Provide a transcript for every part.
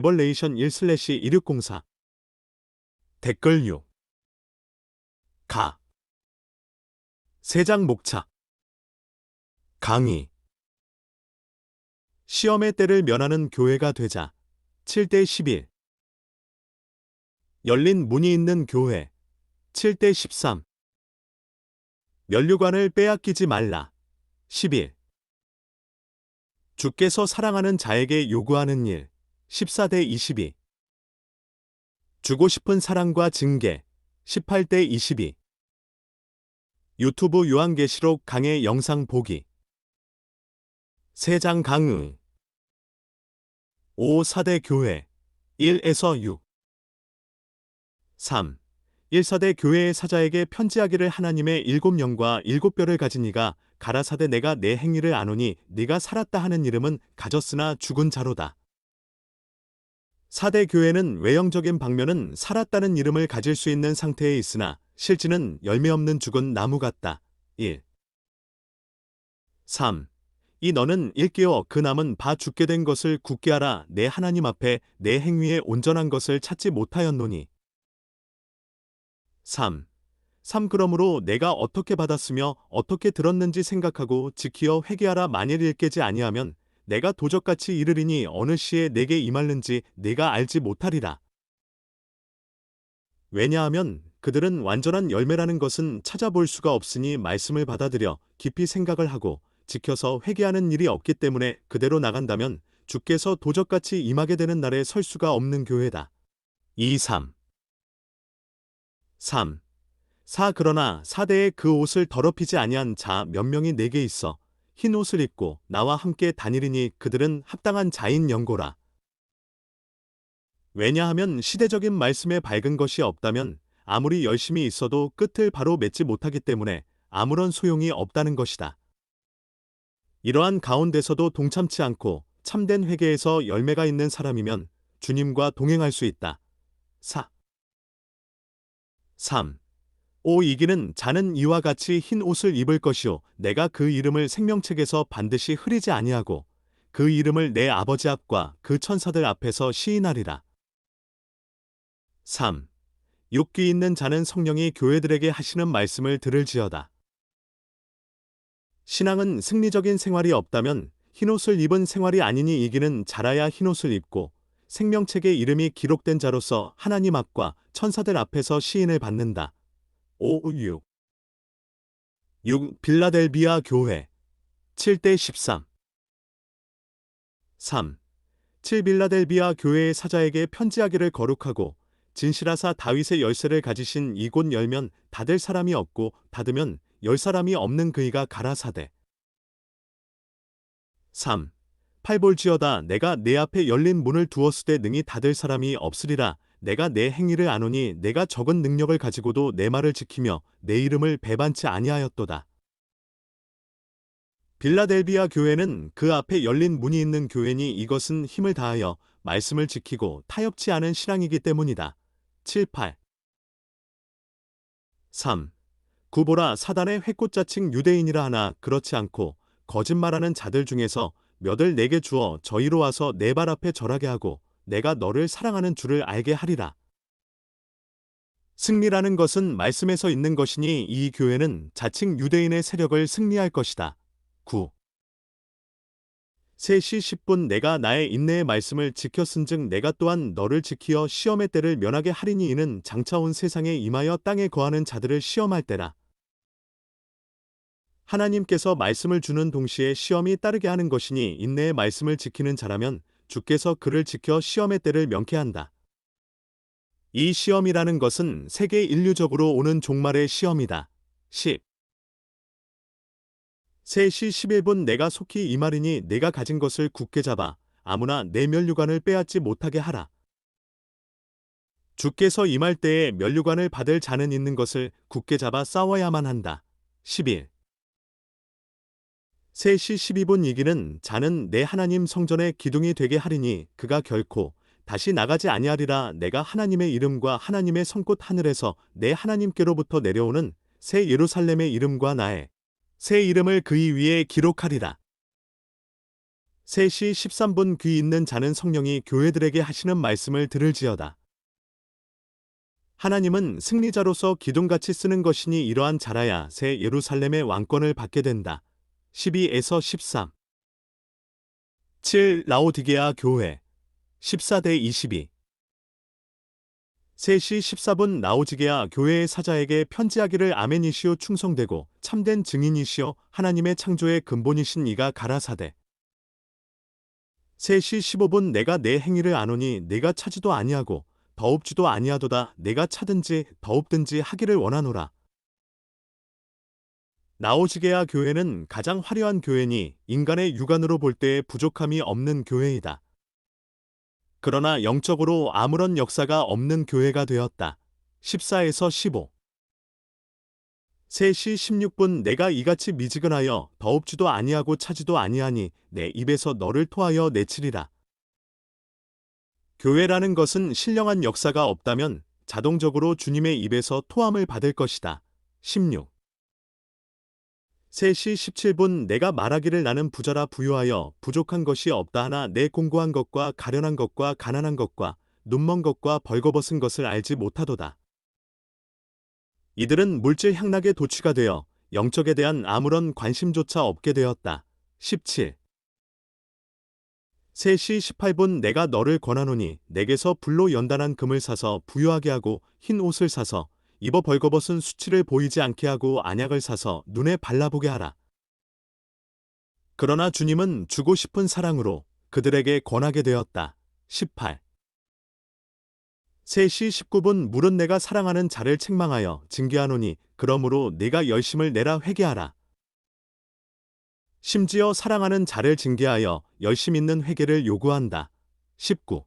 레벌레이션 1/1604 댓글 6 가 세장 목차 강의 시험의 때를 면하는 교회가 되자 7:11 열린 문이 있는 교회 7:13 면류관을 빼앗기지 말라 11 주께서 사랑하는 자에게 요구하는 일 14:22 주고 싶은 사랑과 징계 18:22 유튜브 요한계시록 강해 영상 보기 세장 강의 5. 4대 교회 1에서 6 3. 1사대 교회의 사자에게 편지하기를 하나님의 7영과 7뼈를 가진 이가 가라사대 내가 내 행위를 아노니 네가 살았다 하는 이름은 가졌으나 죽은 자로다. 4대 교회는 외형적인 방면은 살았다는 이름을 가질 수 있는 상태에 있으나 실질은 열매 없는 죽은 나무 같다. 1. 3. 이 너는 일깨어 그 남은 바 죽게 된 것을 굳게 하라. 내 하나님 앞에 내 행위에 온전한 것을 찾지 못하였노니. 3. 그러므로 내가 어떻게 받았으며 어떻게 들었는지 생각하고 지키어 회개하라. 만일 일깨지 아니하면 내가 도적같이 이르리니 어느 시에 내게 임할는지 내가 알지 못하리라. 왜냐하면 그들은 완전한 열매라는 것은 찾아볼 수가 없으니 말씀을 받아들여 깊이 생각을 하고 지켜서 회개하는 일이 없기 때문에 그대로 나간다면 주께서 도적같이 임하게 되는 날에 설 수가 없는 교회다. 2. 3. 4. 그러나 사대에 그 옷을 더럽히지 아니한 자 몇 명이 내게 있어 흰 옷을 입고 나와 함께 다니리니 그들은 합당한 자인 연고라. 왜냐하면 시대적인 말씀에 밝은 것이 없다면 아무리 열심히 있어도 끝을 바로 맺지 못하기 때문에 아무런 소용이 없다는 것이다. 이러한 가운데서도 동참치 않고 참된 회개에서 열매가 있는 사람이면 주님과 동행할 수 있다. 4. 3. 5. 이기는 자는 이와 같이 흰 옷을 입을 것이요 내가 그 이름을 생명책에서 반드시 흐리지 아니하고 그 이름을 내 아버지 앞과 그 천사들 앞에서 시인하리라. 3. 육귀 있는 자는 성령이 교회들에게 하시는 말씀을 들을지어다. 신앙은 승리적인 생활이 없다면 흰옷을 입은 생활이 아니니 이기는 자라야 흰옷을 입고 생명책의 이름이 기록된 자로서 하나님 앞과 천사들 앞에서 시인을 받는다. 5. 6. 빌라델비아 교회 7:13 3. 7. 빌라델비아 교회의 사자에게 편지하기를 거룩하고 진실하사 다윗의 열쇠를 가지신 이곳 열면 닫을 사람이 없고 닫으면 열 사람이 없는 그이가 가라사대. 3. 8. 볼지어다 내가 내 앞에 열린 문을 두었으되 능히 닫을 사람이 없으리라. 내가 내 행위를 아노니 내가 적은 능력을 가지고도 내 말을 지키며 내 이름을 배반치 아니하였도다. 빌라델비아 교회는 그 앞에 열린 문이 있는 교회니 이것은 힘을 다하여 말씀을 지키고 타협치 않은 신앙이기 때문이다. 7. 8. 3. 구보라 사단의 회꽃자칭 유대인이라 하나 그렇지 않고 거짓말하는 자들 중에서 몇을 내게 주어 저희로 와서 내 발 앞에 절하게 하고 내가 너를 사랑하는 줄을 알게 하리라. 승리라는 것은 말씀에서 있는 것이니 이 교회는 자칭 유대인의 세력을 승리할 것이다. 9. 3시 10분 내가 나의 인내의 말씀을 지켰은즉 내가 또한 너를 지키어 시험의 때를 면하게 하리니 이는 장차 온 세상에 임하여 땅에 거하는 자들을 시험할 때라. 하나님께서 말씀을 주는 동시에 시험이 따르게 하는 것이니 인내의 말씀을 지키는 자라면 주께서 그를 지켜 시험의 때를 면케 한다. 이 시험이라는 것은 세계 인류적으로 오는 종말의 시험이다. 10. 3시 11분 내가 속히 임하리니 내가 가진 것을 굳게 잡아 아무나 내 면류관을 빼앗지 못하게 하라. 주께서 임할 때에 면류관을 받을 자는 있는 것을 굳게 잡아 싸워야만 한다. 11. 3시 12분 이기는 자는 내 하나님 성전의 기둥이 되게 하리니 그가 결코 다시 나가지 아니하리라. 내가 하나님의 이름과 하나님의 성꽃 하늘에서 내 하나님께로부터 내려오는 새 예루살렘의 이름과 나의 새 이름을 그의 위에 기록하리라. 3시 13분 귀 있는 자는 성령이 교회들에게 하시는 말씀을 들을지어다. 하나님은 승리자로서 기둥같이 쓰는 것이니 이러한 자라야 새 예루살렘의 왕권을 받게 된다. 12에서 13. 7. 라오디게아 교회 14대 22. 3시 14분 라오디게아 교회의 사자에게 편지하기를 아멘이시오 충성되고 참된 증인이시오 하나님의 창조의 근본이신 이가 가라사대. 3시 15분 내가 내 행위를 아노니 내가 차지도 아니하고 더웁지도 아니하도다 내가 차든지 더웁든지 하기를 원하노라. 라오디게아 교회는 가장 화려한 교회니 인간의 육안으로 볼 때에 부족함이 없는 교회이다. 그러나 영적으로 아무런 역사가 없는 교회가 되었다. 14에서 15. 3시 16분 내가 이같이 미지근하여 더웁지도 아니하고 차지도 아니하니 내 입에서 너를 토하여 내치리라. 교회라는 것은 신령한 역사가 없다면 자동적으로 주님의 입에서 토함을 받을 것이다. 16. 3시 17분 내가 말하기를 나는 부자라 부유하여 부족한 것이 없다 하나 내 공고한 것과 가련한 것과 가난한 것과 눈먼 것과 벌거벗은 것을 알지 못하도다. 이들은 물질 향락의 도취가 되어 영적에 대한 아무런 관심조차 없게 되었다. 17. 3시 18분 내가 너를 권하노니 내게서 불로 연단한 금을 사서 부유하게 하고 흰 옷을 사서 입어 벌거벗은 수치를 보이지 않게 하고 안약을 사서 눈에 발라보게 하라. 그러나 주님은 주고 싶은 사랑으로 그들에게 권하게 되었다. 18. 3시 19분 물은 내가 사랑하는 자를 책망하여 징계하노니 그러므로 네가 열심을 내라 회개하라. 심지어 사랑하는 자를 징계하여 열심 있는 회개를 요구한다. 19.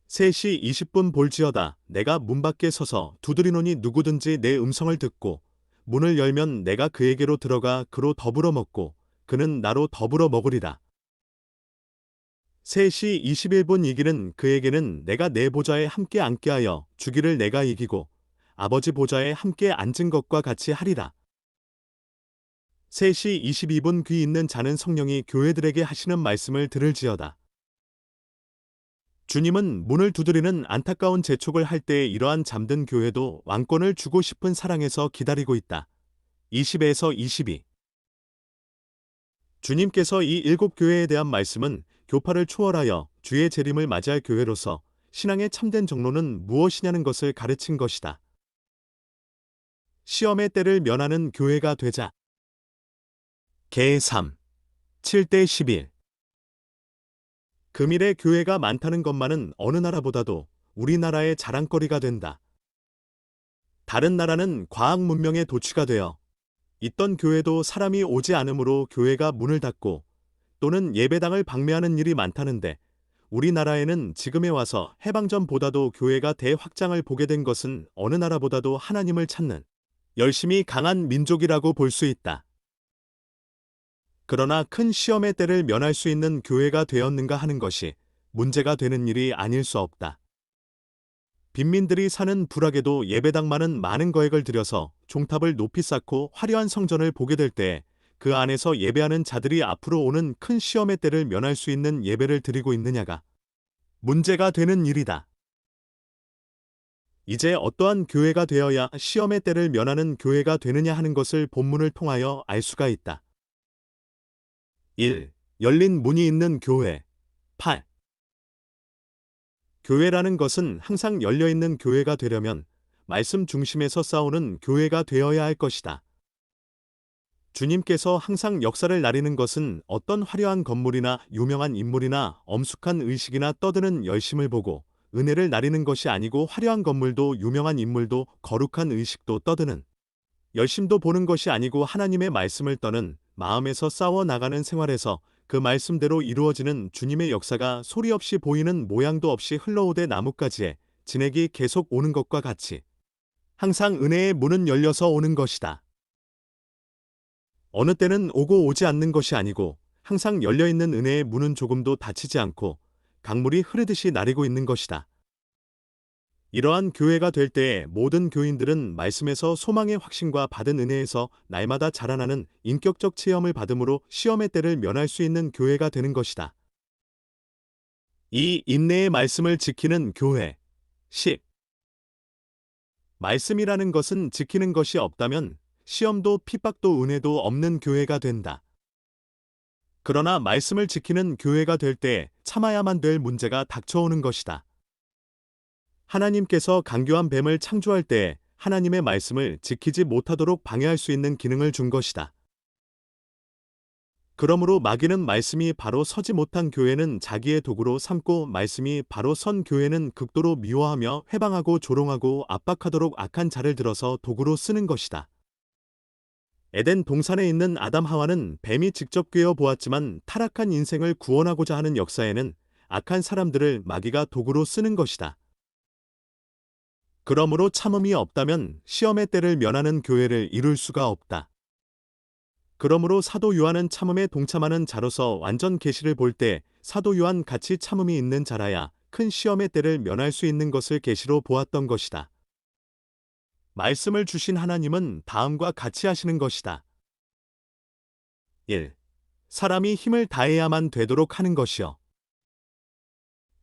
3시 20분 볼지어다 내가 문 밖에 서서 두드리노니 누구든지 내 음성을 듣고 문을 열면 내가 그에게로 들어가 그로 더불어 먹고 그는 나로 더불어 먹으리라. 3시 21분 이기는 그에게는 내가 내 보좌에 함께 앉게 하여 주기를 내가 이기고 아버지 보좌에 함께 앉은 것과 같이 하리라. 3시 22분 귀 있는 자는 성령이 교회들에게 하시는 말씀을 들을지어다. 주님은 문을 두드리는 안타까운 재촉을 할 때에 이러한 잠든 교회도 왕권을 주고 싶은 사랑에서 기다리고 있다. 20에서 22. 주님께서 이 7교회에 대한 말씀은 교파를 초월하여 주의 재림을 맞이할 교회로서 신앙의 참된 정로는 무엇이냐는 것을 가르친 것이다. 시험의 때를 면하는 교회가 되자. 개 3. 7대 11. 금일의 교회가 많다는 것만은 어느 나라보다도 우리나라의 자랑거리가 된다. 다른 나라는 과학 문명의 도취가 되어 있던 교회도 사람이 오지 않으므로 교회가 문을 닫고 또는 예배당을 방매하는 일이 많다는데 우리나라에는 지금에 와서 해방전보다도 교회가 대확장을 보게 된 것은 어느 나라보다도 하나님을 찾는 열심히 강한 민족이라고 볼 수 있다. 그러나 큰 시험의 때를 면할 수 있는 교회가 되었는가 하는 것이 문제가 되는 일이 아닐 수 없다. 빈민들이 사는 불악에도 예배당만은 많은 거액을 들여서 종탑을 높이 쌓고 화려한 성전을 보게 될 때 그 안에서 예배하는 자들이 앞으로 오는 큰 시험의 때를 면할 수 있는 예배를 드리고 있느냐가 문제가 되는 일이다. 이제 어떠한 교회가 되어야 시험의 때를 면하는 교회가 되느냐 하는 것을 본문을 통하여 알 수가 있다. 1. 열린 문이 있는 교회. 8. 교회라는 것은 항상 열려있는 교회가 되려면 말씀 중심에서 싸우는 교회가 되어야 할 것이다. 주님께서 항상 역사를 나리는 것은 어떤 화려한 건물이나 유명한 인물이나 엄숙한 의식이나 떠드는 열심을 보고 은혜를 나리는 것이 아니고 화려한 건물도 유명한 인물도 거룩한 의식도 떠드는 열심도 보는 것이 아니고 하나님의 말씀을 떠는 마음에서 싸워 나가는 생활에서 그 말씀대로 이루어지는 주님의 역사가 소리 없이 보이는 모양도 없이 흘러오되 나뭇가지에 진액이 계속 오는 것과 같이 항상 은혜의 문은 열려서 오는 것이다. 어느 때는 오고 오지 않는 것이 아니고 항상 열려있는 은혜의 문은 조금도 닫히지 않고 강물이 흐르듯이 나리고 있는 것이다. 이러한 교회가 될 때에 모든 교인들은 말씀에서 소망의 확신과 받은 은혜에서 날마다 자라나는 인격적 체험을 받음으로 시험의 때를 면할 수 있는 교회가 되는 것이다. 이 인내의 말씀을 지키는 교회. 10. 말씀이라는 것은 지키는 것이 없다면 시험도 핍박도 은혜도 없는 교회가 된다. 그러나 말씀을 지키는 교회가 될 때 참아야만 될 문제가 닥쳐오는 것이다. 하나님께서 강교한 뱀을 창조할 때 하나님의 말씀을 지키지 못하도록 방해할 수 있는 기능을 준 것이다. 그러므로 마귀는 말씀이 바로 서지 못한 교회는 자기의 도구로 삼고 말씀이 바로 선 교회는 극도로 미워하며 회방하고 조롱하고 압박하도록 악한 자를 들어서 도구로 쓰는 것이다. 에덴 동산에 있는 아담 하와는 뱀이 직접 꿰어 보았지만 타락한 인생을 구원하고자 하는 역사에는 악한 사람들을 마귀가 도구로 쓰는 것이다. 그러므로 참음이 없다면 시험의 때를 면하는 교회를 이룰 수가 없다. 그러므로 사도 요한은 참음에 동참하는 자로서 완전 계시를 볼 때 사도 요한 같이 참음이 있는 자라야 큰 시험의 때를 면할 수 있는 것을 계시로 보았던 것이다. 말씀을 주신 하나님은 다음과 같이 하시는 것이다. 1. 사람이 힘을 다해야만 되도록 하는 것이요.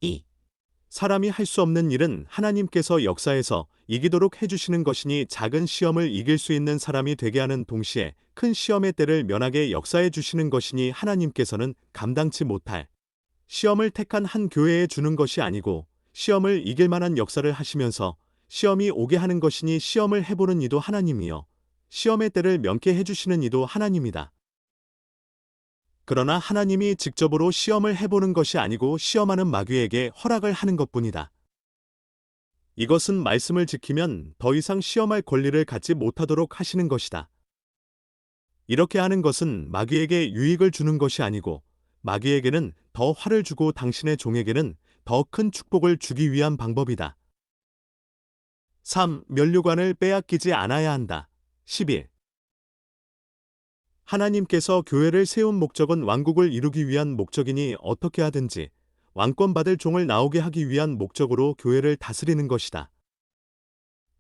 2. 사람이 할 수 없는 일은 하나님께서 역사에서 이기도록 해주시는 것이니 작은 시험을 이길 수 있는 사람이 되게 하는 동시에 큰 시험의 때를 면하게 역사해 주시는 것이니 하나님께서는 감당치 못할 시험을 택한 한 교회에 주는 것이 아니고 시험을 이길 만한 역사를 하시면서 시험이 오게 하는 것이니 시험을 해보는 이도 하나님이요 시험의 때를 면케 해주시는 이도 하나님이다. 그러나 하나님이 직접으로 시험을 해보는 것이 아니고 시험하는 마귀에게 허락을 하는 것뿐이다. 이것은 말씀을 지키면 더 이상 시험할 권리를 갖지 못하도록 하시는 것이다. 이렇게 하는 것은 마귀에게 유익을 주는 것이 아니고 마귀에게는 더 화를 주고 당신의 종에게는 더 큰 축복을 주기 위한 방법이다. 3. 면류관을 빼앗기지 않아야 한다. 11. 하나님께서 교회를 세운 목적은 왕국을 이루기 위한 목적이니 어떻게 하든지 왕권 받을 종을 나오게 하기 위한 목적으로 교회를 다스리는 것이다.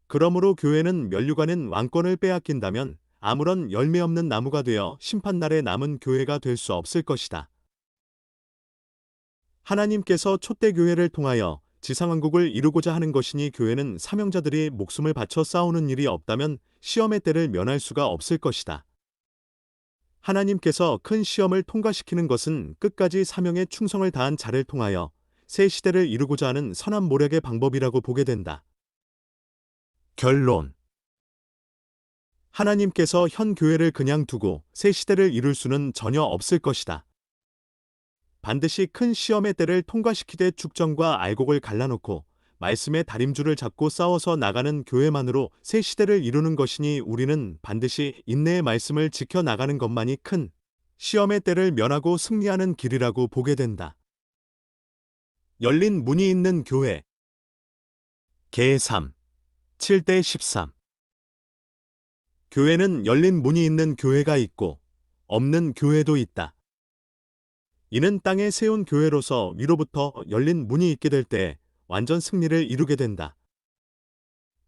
그러므로 교회는 면류관인 왕권을 빼앗긴다면 아무런 열매 없는 나무가 되어 심판날에 남은 교회가 될 수 없을 것이다. 하나님께서 촛대 교회를 통하여 지상왕국을 이루고자 하는 것이니 교회는 사명자들이 목숨을 바쳐 싸우는 일이 없다면 시험의 때를 면할 수가 없을 것이다. 하나님께서 큰 시험을 통과시키는 것은 끝까지 사명에 충성을 다한 자를 통하여 새 시대를 이루고자 하는 선한 모략의 방법이라고 보게 된다. 결론. 하나님께서 현 교회를 그냥 두고 새 시대를 이룰 수는 전혀 없을 것이다. 반드시 큰 시험의 때를 통과시키되 축정과 알곡을 갈라놓고 말씀의 다림줄을 잡고 싸워서 나가는 교회만으로 새 시대를 이루는 것이니 우리는 반드시 인내의 말씀을 지켜 나가는 것만이 큰 시험의 때를 면하고 승리하는 길이라고 보게 된다. 열린 문이 있는 교회. 개 3. 7대 13. 교회는 열린 문이 있는 교회가 있고 없는 교회도 있다. 이는 땅에 세운 교회로서 위로부터 열린 문이 있게 될 때 완전 승리를 이루게 된다.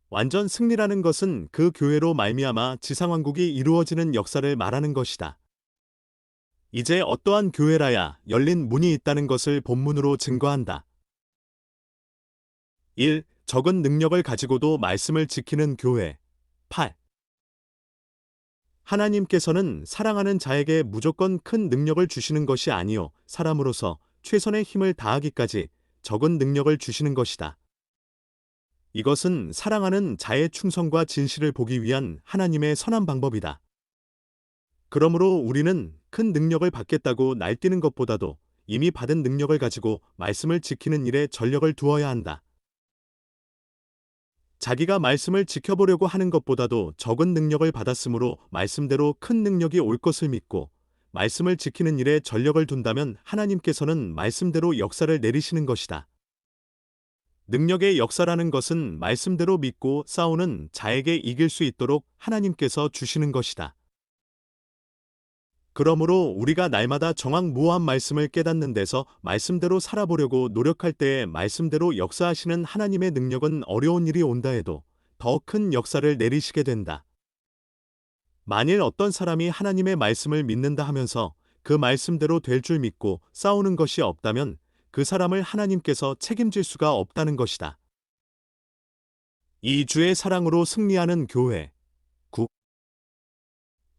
완전 승리라는 것은 그 교회로 말미암아 지상왕국이 이루어지는 역사를 말하는 것이다. 이제 어떠한 교회라야 열린 문이 있다는 것을 본문으로 증거한다. 1. 적은 능력을 가지고도 말씀을 지키는 교회. 8. 하나님께서는 사랑하는 자에게 무조건 큰 능력을 주시는 것이 아니요 사람으로서 최선의 힘을 다하기까지 적은 능력을 주시는 것이다. 이것은 사랑하는 자의 충성과 진실을 보기 위한 하나님의 선한 방법이다. 그러므로 우리는 큰 능력을 받겠다고 날뛰는 것보다도 이미 받은 능력을 가지고 말씀을 지키는 일에 전력을 두어야 한다. 자기가 말씀을 지켜보려고 하는 것보다도 적은 능력을 받았으므로 말씀대로 큰 능력이 올 것을 믿고 말씀을 지키는 일에 전력을 둔다면 하나님께서는 말씀대로 역사를 내리시는 것이다. 능력의 역사라는 것은 말씀대로 믿고 싸우는 자에게 이길 수 있도록 하나님께서 주시는 것이다. 그러므로 우리가 날마다 정확무오한 말씀을 깨닫는 데서 말씀대로 살아보려고 노력할 때에 말씀대로 역사하시는 하나님의 능력은 어려운 일이 온다 해도 더 큰 역사를 내리시게 된다. 만일 어떤 사람이 하나님의 말씀을 믿는다 하면서 그 말씀대로 될 줄 믿고 싸우는 것이 없다면 그 사람을 하나님께서 책임질 수가 없다는 것이다. 이 주의 사랑으로 승리하는 교회. 9.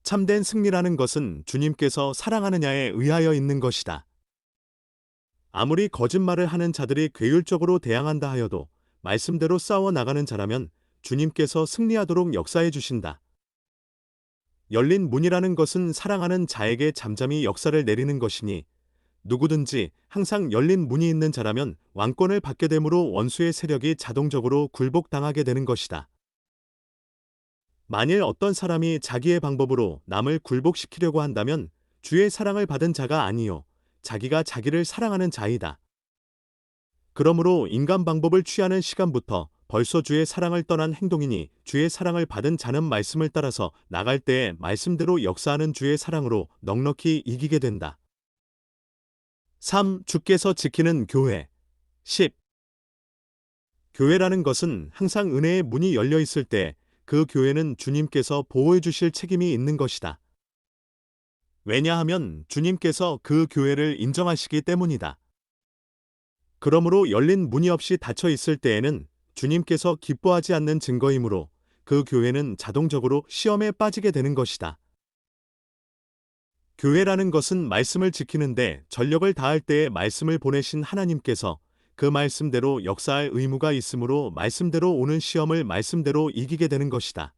참된 승리라는 것은 주님께서 사랑하느냐에 의하여 있는 것이다. 아무리 거짓말을 하는 자들이 괴율적으로 대항한다 하여도 말씀대로 싸워 나가는 자라면 주님께서 승리하도록 역사해 주신다. 열린 문이라는 것은 사랑하는 자에게 잠잠히 역사를 내리는 것이니 누구든지 항상 열린 문이 있는 자라면 왕권을 받게 되므로 원수의 세력이 자동적으로 굴복당하게 되는 것이다. 만일 어떤 사람이 자기의 방법으로 남을 굴복시키려고 한다면 주의 사랑을 받은 자가 아니요 자기가 자기를 사랑하는 자이다. 그러므로 인간 방법을 취하는 시간부터 벌써 주의 사랑을 떠난 행동이니 주의 사랑을 받은 자는 말씀을 따라서 나갈 때에 말씀대로 역사하는 주의 사랑으로 넉넉히 이기게 된다. 3. 주께서 지키는 교회. 10. 교회라는 것은 항상 은혜의 문이 열려 있을 때 그 교회는 주님께서 보호해 주실 책임이 있는 것이다. 왜냐하면 주님께서 그 교회를 인정하시기 때문이다. 그러므로 열린 문이 없이 닫혀 있을 때에는 주님께서 기뻐하지 않는 증거이므로 그 교회는 자동적으로 시험에 빠지게 되는 것이다. 교회라는 것은 말씀을 지키는데 전력을 다할 때에 말씀을 보내신 하나님께서 그 말씀대로 역사할 의무가 있으므로 말씀대로 오는 시험을 말씀대로 이기게 되는 것이다.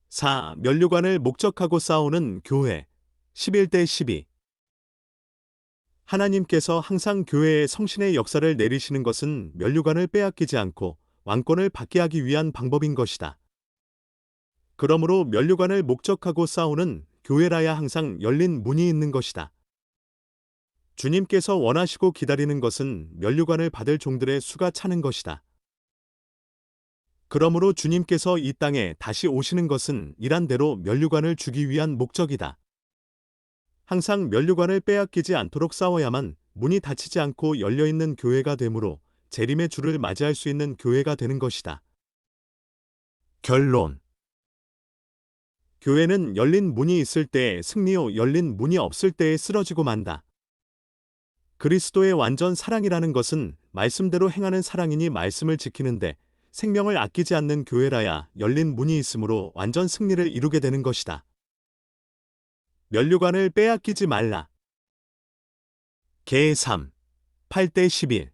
4. 면류관을 목적하고 싸우는 교회. 11대 12. 하나님께서 항상 교회에 성신의 역사를 내리시는 것은 면류관을 빼앗기지 않고 왕권을 받게 하기 위한 방법인 것이다. 그러므로 면류관을 목적하고 싸우는 교회라야 항상 열린 문이 있는 것이다. 주님께서 원하시고 기다리는 것은 면류관을 받을 종들의 수가 차는 것이다. 그러므로 주님께서 이 땅에 다시 오시는 것은 이란 대로 면류관을 주기 위한 목적이다. 항상 면류관을 빼앗기지 않도록 싸워야만 문이 닫히지 않고 열려있는 교회가 되므로 재림의 주를 맞이할 수 있는 교회가 되는 것이다. 결론. 교회는 열린 문이 있을 때에 승리요 열린 문이 없을 때에 쓰러지고 만다. 그리스도의 완전 사랑이라는 것은 말씀대로 행하는 사랑이니 말씀을 지키는데 생명을 아끼지 않는 교회라야 열린 문이 있으므로 완전 승리를 이루게 되는 것이다. 면류관을 빼앗기지 말라. 계 3. 8대 11.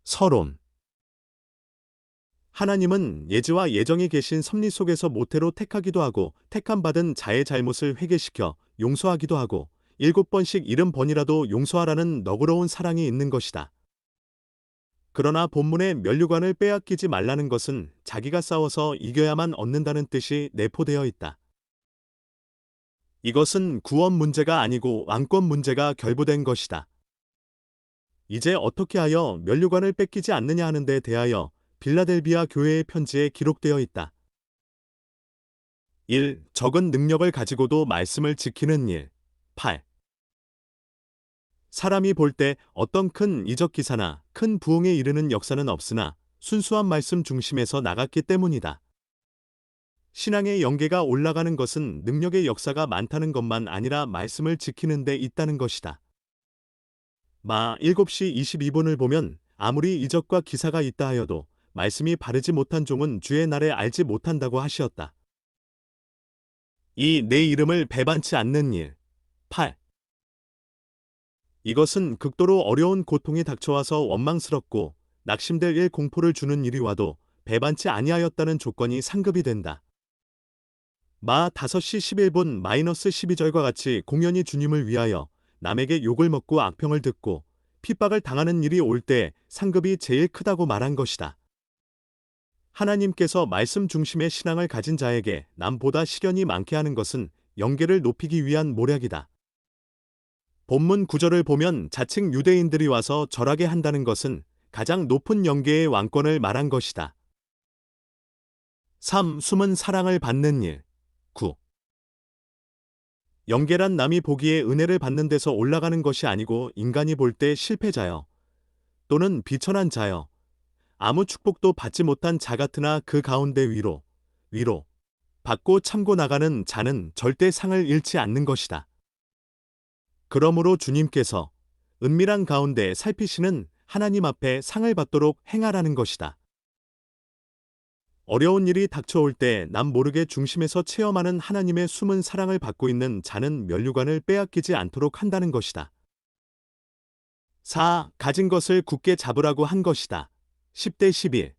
서론. 하나님은 예지와 예정이 계신 섭리 속에서 모태로 택하기도 하고 택함받은 자의 잘못을 회개시켜 용서하기도 하고 7번씩 70번이라도 용서하라는 너그러운 사랑이 있는 것이다. 그러나 본문의 면류관을 빼앗기지 말라는 것은 자기가 싸워서 이겨야만 얻는다는 뜻이 내포되어 있다. 이것은 구원 문제가 아니고 왕권 문제가 결부된 것이다. 이제 어떻게 하여 면류관을 뺏기지 않느냐 하는 데 대하여 빌라델비아 교회의 편지에 기록되어 있다. 1. 적은 능력을 가지고도 말씀을 지키는 일. 8. 사람이 볼 때 어떤 큰 이적 기사나 큰 부흥에 이르는 역사는 없으나 순수한 말씀 중심에서 나갔기 때문이다. 신앙의 영계가 올라가는 것은 능력의 역사가 많다는 것만 아니라 말씀을 지키는 데 있다는 것이다. 마 7시 22분을 보면 아무리 이적과 기사가 있다 하여도 말씀이 바르지 못한 종은 주의 날에 알지 못한다고 하시었다. 이 내 이름을 배반치 않는 일. 8. 이것은 극도로 어려운 고통이 닥쳐와서 원망스럽고 낙심될 일 공포를 주는 일이 와도 배반치 아니하였다는 조건이 상급이 된다. 마 5시 11분 -12절과 같이 공연히 주님을 위하여 남에게 욕을 먹고 악평을 듣고 핍박을 당하는 일이 올 때 상급이 제일 크다고 말한 것이다. 하나님께서 말씀 중심의 신앙을 가진 자에게 남보다 시련이 많게 하는 것은 영계를 높이기 위한 모략이다. 본문 구절을 보면 자칭 유대인들이 와서 절하게 한다는 것은 가장 높은 영계의 왕권을 말한 것이다. 3. 숨은 사랑을 받는 일. 9. 영계란 남이 보기에 은혜를 받는 데서 올라가는 것이 아니고 인간이 볼 때 실패자여 또는 비천한 자여 아무 축복도 받지 못한 자 같으나 그 가운데 위로 받고 참고 나가는 자는 절대 상을 잃지 않는 것이다. 그러므로 주님께서 은밀한 가운데 살피시는 하나님 앞에 상을 받도록 행하라는 것이다. 어려운 일이 닥쳐올 때 남 모르게 중심에서 체험하는 하나님의 숨은 사랑을 받고 있는 자는 면류관을 빼앗기지 않도록 한다는 것이다. 4. 가진 것을 굳게 잡으라고 한 것이다. 10대 11.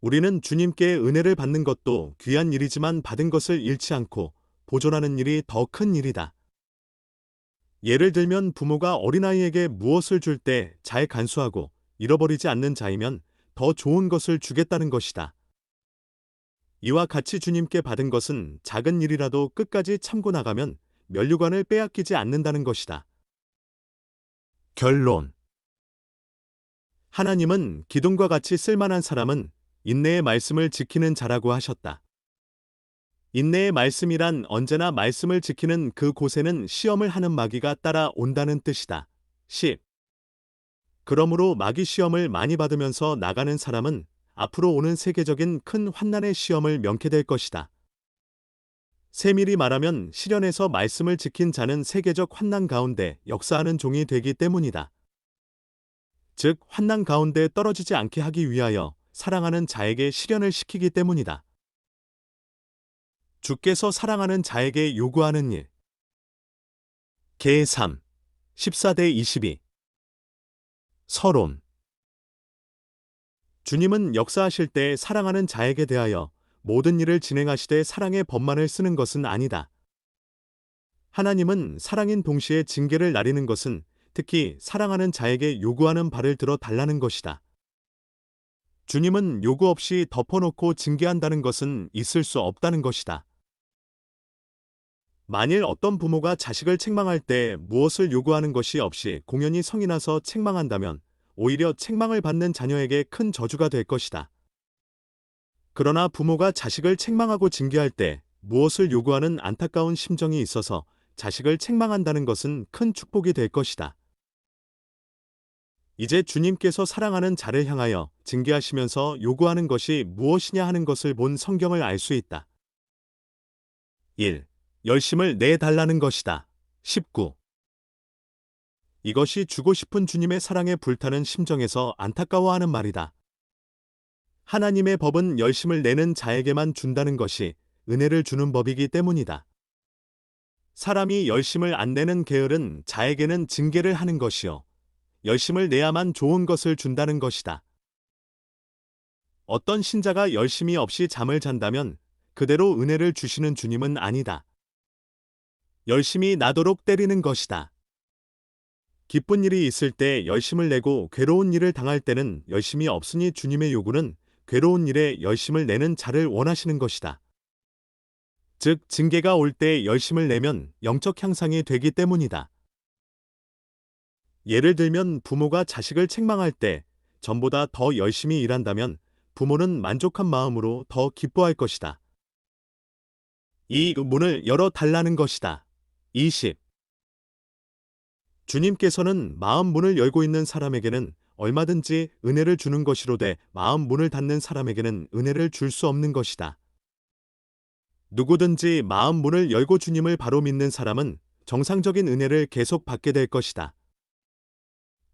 우리는 주님께 은혜를 받는 것도 귀한 일이지만 받은 것을 잃지 않고 보존하는 일이 더 큰 일이다. 예를 들면 부모가 어린아이에게 무엇을 줄 때 잘 간수하고 잃어버리지 않는 자이면 더 좋은 것을 주겠다는 것이다. 이와 같이 주님께 받은 것은 작은 일이라도 끝까지 참고 나가면 면류관을 빼앗기지 않는다는 것이다. 결론. 하나님은 기돔과 같이 쓸만한 사람은 인내의 말씀을 지키는 자라고 하셨다. 인내의 말씀이란 언제나 말씀을 지키는 그 곳에는 시험을 하는 마귀가 따라온다는 뜻이다. 10. 그러므로 마귀 시험을 많이 받으면서 나가는 사람은 앞으로 오는 세계적인 큰 환난의 시험을 면케 될 것이다. 세밀히 말하면 시련에서 말씀을 지킨 자는 세계적 환난 가운데 역사하는 종이 되기 때문이다. 즉, 환난 가운데 떨어지지 않게 하기 위하여 사랑하는 자에게 시련을 시키기 때문이다. 주께서 사랑하는 자에게 요구하는 일. 계 3. 14대 22. 서론. 주님은 역사하실 때 사랑하는 자에게 대하여 모든 일을 진행하시되 사랑의 법만을 쓰는 것은 아니다. 하나님은 사랑인 동시에 징계를 나리는 것은 특히 사랑하는 자에게 요구하는 바를 들어 달라는 것이다. 주님은 요구 없이 덮어놓고 징계한다는 것은 있을 수 없다는 것이다. 만일 어떤 부모가 자식을 책망할 때 무엇을 요구하는 것이 없이 공연히 성이 나서 책망한다면 오히려 책망을 받는 자녀에게 큰 저주가 될 것이다. 그러나 부모가 자식을 책망하고 징계할 때 무엇을 요구하는 안타까운 심정이 있어서 자식을 책망한다는 것은 큰 축복이 될 것이다. 이제 주님께서 사랑하는 자를 향하여 징계하시면서 요구하는 것이 무엇이냐 하는 것을 본 성경을 알 수 있다. 1. 열심을 내달라는 것이다. 19. 이것이 주고 싶은 주님의 사랑에 불타는 심정에서 안타까워하는 말이다. 하나님의 법은 열심을 내는 자에게만 준다는 것이 은혜를 주는 법이기 때문이다. 사람이 열심을 안 내는 게으른 자에게는 징계를 하는 것이요. 열심을 내야만 좋은 것을 준다는 것이다. 어떤 신자가 열심이 없이 잠을 잔다면 그대로 은혜를 주시는 주님은 아니다. 열심히 나도록 때리는 것이다. 기쁜 일이 있을 때 열심을 내고 괴로운 일을 당할 때는 열심이 없으니 주님의 요구는 괴로운 일에 열심을 내는 자를 원하시는 것이다. 즉, 징계가 올 때 열심을 내면 영적 향상이 되기 때문이다. 예를 들면 부모가 자식을 책망할 때 전보다 더 열심히 일한다면 부모는 만족한 마음으로 더 기뻐할 것이다. 이 문을 열어 달라는 것이다. 20. 주님께서는 마음 문을 열고 있는 사람에게는 얼마든지 은혜를 주는 것이로되 마음 문을 닫는 사람에게는 은혜를 줄 수 없는 것이다. 누구든지 마음 문을 열고 주님을 바로 믿는 사람은 정상적인 은혜를 계속 받게 될 것이다.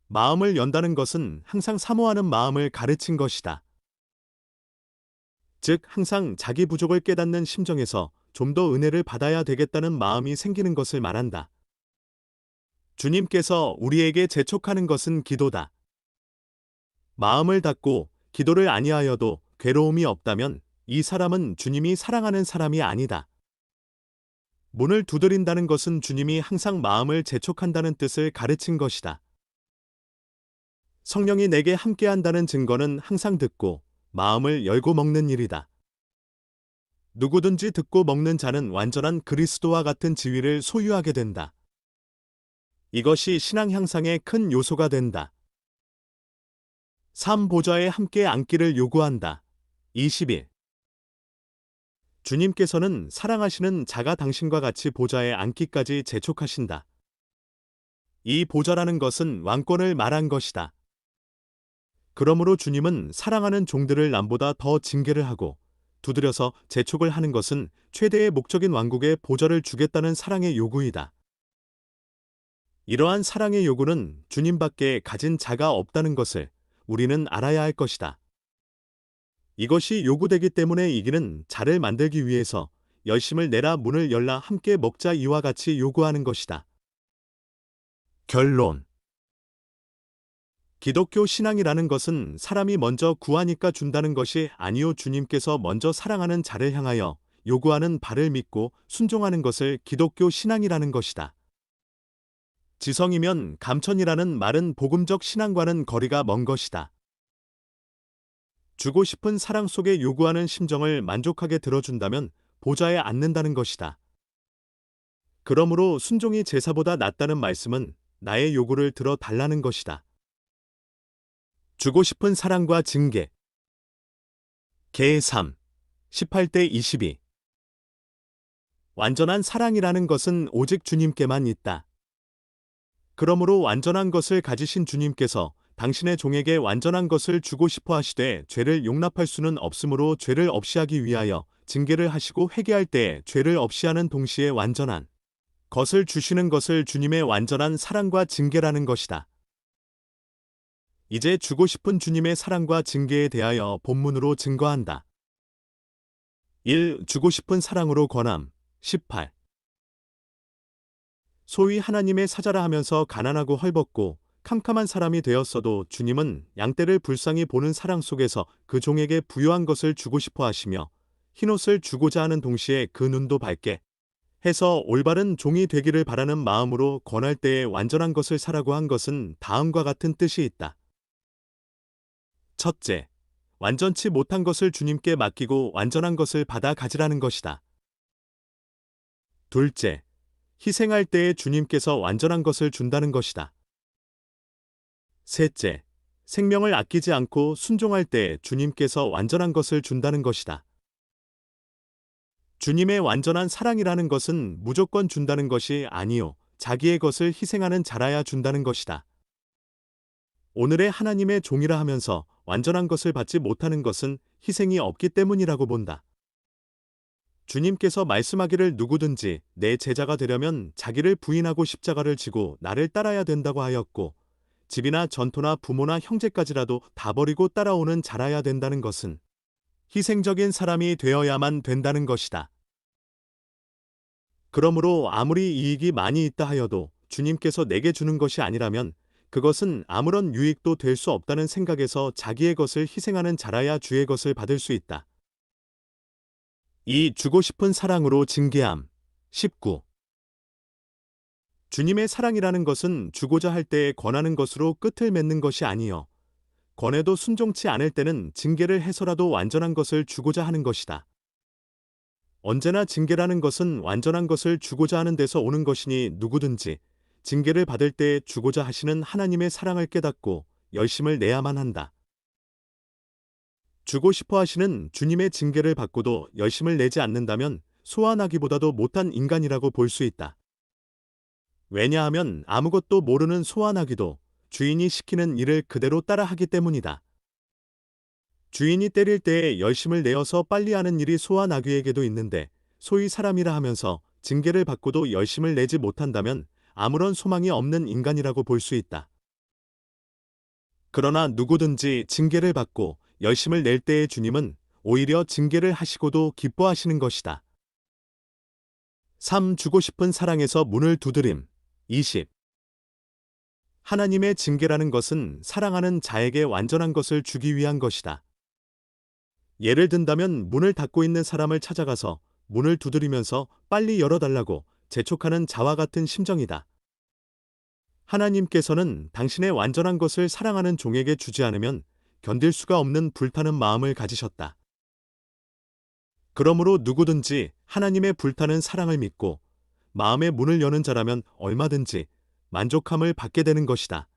마음을 연다는 것은 항상 사모하는 마음을 가르친 것이다. 즉, 항상 자기 부족을 깨닫는 심정에서 좀 더 은혜를 받아야 되겠다는 마음이 생기는 것을 말한다. 주님께서 우리에게 재촉하는 것은 기도다. 마음을 닫고 기도를 아니하여도 괴로움이 없다면 이 사람은 주님이 사랑하는 사람이 아니다. 문을 두드린다는 것은 주님이 항상 마음을 재촉한다는 뜻을 가르친 것이다. 성령이 내게 함께한다는 증거는 항상 듣고 마음을 열고 먹는 일이다. 누구든지 듣고 먹는 자는 완전한 그리스도와 같은 지위를 소유하게 된다. 이것이 신앙 향상의 큰 요소가 된다. 삶 보좌에 함께 앉기를 요구한다. 21. 주님께서는 사랑하시는 자가 당신과 같이 보좌에 앉기까지 재촉하신다. 이 보좌라는 것은 왕권을 말한 것이다. 그러므로 주님은 사랑하는 종들을 남보다 더 징계를 하고 두드려서 재촉을 하는 것은 최대의 목적인 왕국에 보좌를 주겠다는 사랑의 요구이다. 이러한 사랑의 요구는 주님밖에 가진 자가 없다는 것을 우리는 알아야 할 것이다. 이것이 요구되기 때문에 이기는 자를 만들기 위해서 열심을 내라 문을 열라 함께 먹자 이와 같이 요구하는 것이다. 결론. 기독교 신앙이라는 것은 사람이 먼저 구하니까 준다는 것이 아니요 주님께서 먼저 사랑하는 자를 향하여 요구하는 바를 믿고 순종하는 것을 기독교 신앙이라는 것이다. 지성이면 감천이라는 말은 복음적 신앙과는 거리가 먼 것이다. 주고 싶은 사랑 속에 요구하는 심정을 만족하게 들어준다면 보좌에 앉는다는 것이다. 그러므로 순종이 제사보다 낫다는 말씀은 나의 요구를 들어 달라는 것이다. 주고 싶은 사랑과 징계. 개 3, 18대 22. 완전한 사랑이라는 것은 오직 주님께만 있다. 그러므로 완전한 것을 가지신 주님께서 당신의 종에게 완전한 것을 주고 싶어 하시되 죄를 용납할 수는 없으므로 죄를 없이 하기 위하여 징계를 하시고 회개할 때에 죄를 없이 하는 동시에 완전한 것을 주시는 것을 주님의 완전한 사랑과 징계라는 것이다. 이제 주고 싶은 주님의 사랑과 징계에 대하여 본문으로 증거한다. 1. 주고 싶은 사랑으로 권함. 18. 소위 하나님의 사자라 하면서 가난하고 헐벗고 캄캄한 사람이 되었어도 주님은 양떼를 불쌍히 보는 사랑 속에서 그 종에게 부유한 것을 주고 싶어 하시며 흰옷을 주고자 하는 동시에 그 눈도 밝게 해서 올바른 종이 되기를 바라는 마음으로 권할 때에 완전한 것을 사라고 한 것은 다음과 같은 뜻이 있다. 첫째, 완전치 못한 것을 주님께 맡기고 완전한 것을 받아 가지라는 것이다. 둘째, 희생할 때에 주님께서 완전한 것을 준다는 것이다. 셋째, 생명을 아끼지 않고 순종할 때에 주님께서 완전한 것을 준다는 것이다. 주님의 완전한 사랑이라는 것은 무조건 준다는 것이 아니요, 자기의 것을 희생하는 자라야 준다는 것이다. 오늘의 하나님의 종이라 하면서 완전한 것을 받지 못하는 것은 희생이 없기 때문이라고 본다. 주님께서 말씀하기를 누구든지 내 제자가 되려면 자기를 부인하고 십자가를 지고 나를 따라야 된다고 하였고 집이나 전토나 부모나 형제까지라도 다 버리고 따라오는 자라야 된다는 것은 희생적인 사람이 되어야만 된다는 것이다. 그러므로 아무리 이익이 많이 있다 하여도 주님께서 내게 주는 것이 아니라면 그것은 아무런 유익도 될 수 없다는 생각에서 자기의 것을 희생하는 자라야 주의 것을 받을 수 있다. 이 주고 싶은 사랑으로 징계함. 19. 주님의 사랑이라는 것은 주고자 할 때에 권하는 것으로 끝을 맺는 것이 아니요. 권해도 순종치 않을 때는 징계를 해서라도 완전한 것을 주고자 하는 것이다. 언제나 징계라는 것은 완전한 것을 주고자 하는 데서 오는 것이니 누구든지 징계를 받을 때 주고자 하시는 하나님의 사랑을 깨닫고 열심을 내야만 한다. 주고 싶어 하시는 주님의 징계를 받고도 열심을 내지 않는다면 소환하기보다도 못한 인간이라고 볼 수 있다. 왜냐하면 아무것도 모르는 소환하기도 주인이 시키는 일을 그대로 따라하기 때문이다. 주인이 때릴 때에 열심을 내어서 빨리 하는 일이 소환아귀에게도 있는데 소위 사람이라 하면서 징계를 받고도 열심을 내지 못한다면 아무런 소망이 없는 인간이라고 볼 수 있다. 그러나 누구든지 징계를 받고 열심을 낼 때의 주님은 오히려 징계를 하시고도 기뻐하시는 것이다. 3. 주고 싶은 사랑에서 문을 두드림. 20. 하나님의 징계라는 것은 사랑하는 자에게 완전한 것을 주기 위한 것이다. 예를 든다면 문을 닫고 있는 사람을 찾아가서 문을 두드리면서 빨리 열어달라고 재촉하는 자와 같은 심정이다. 하나님께서는 당신의 완전한 것을 사랑하는 종에게 주지 않으면 견딜 수가 없는 불타는 마음을 가지셨다. 그러므로 누구든지 하나님의 불타는 사랑을 믿고 마음의 문을 여는 자라면 얼마든지 만족함을 받게 되는 것이다.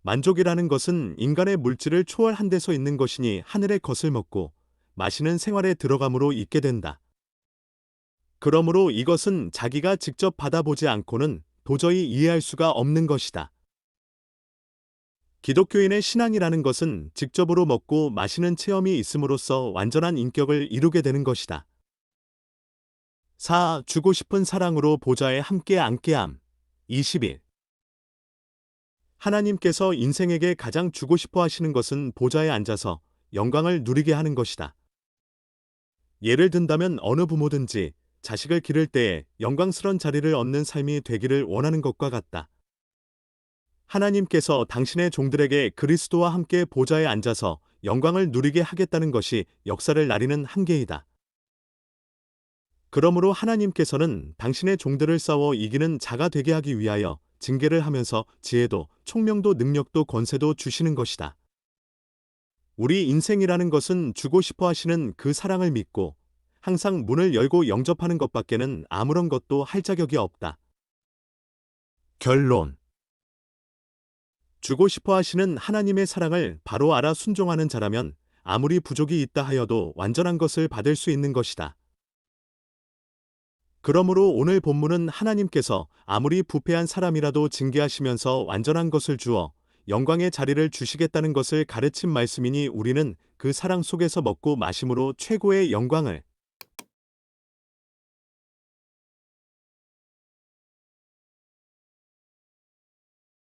만족이라는 것은 인간의 물질을 초월한 데서 있는 것이니 하늘의 것을 먹고 마시는 생활에 들어감으로 있게 된다. 그러므로 이것은 자기가 직접 받아보지 않고는 도저히 이해할 수가 없는 것이다. 기독교인의 신앙이라는 것은 직접으로 먹고 마시는 체험이 있음으로써 완전한 인격을 이루게 되는 것이다. 4. 주고 싶은 사랑으로 보좌에 함께 앉게함. 21. 하나님께서 인생에게 가장 주고 싶어 하시는 것은 보좌에 앉아서 영광을 누리게 하는 것이다. 예를 든다면 어느 부모든지 자식을 기를 때에 영광스런 자리를 얻는 삶이 되기를 원하는 것과 같다. 하나님께서 당신의 종들에게 그리스도와 함께 보좌에 앉아서 영광을 누리게 하겠다는 것이 역사를 나리는 한계이다. 그러므로 하나님께서는 당신의 종들을 싸워 이기는 자가 되게 하기 위하여 징계를 하면서 지혜도, 총명도, 능력도, 권세도 주시는 것이다. 우리 인생이라는 것은 주고 싶어 하시는 그 사랑을 믿고 항상 문을 열고 영접하는 것밖에는 아무런 것도 할 자격이 없다. 결론. 주고 싶어 하시는 하나님의 사랑을 바로 알아 순종하는 자라면 아무리 부족이 있다 하여도 완전한 것을 받을 수 있는 것이다. 그러므로 오늘 본문은 하나님께서 아무리 부패한 사람이라도 징계하시면서 완전한 것을 주어 영광의 자리를 주시겠다는 것을 가르친 말씀이니 우리는 그 사랑 속에서 먹고 마심으로 최고의 영광을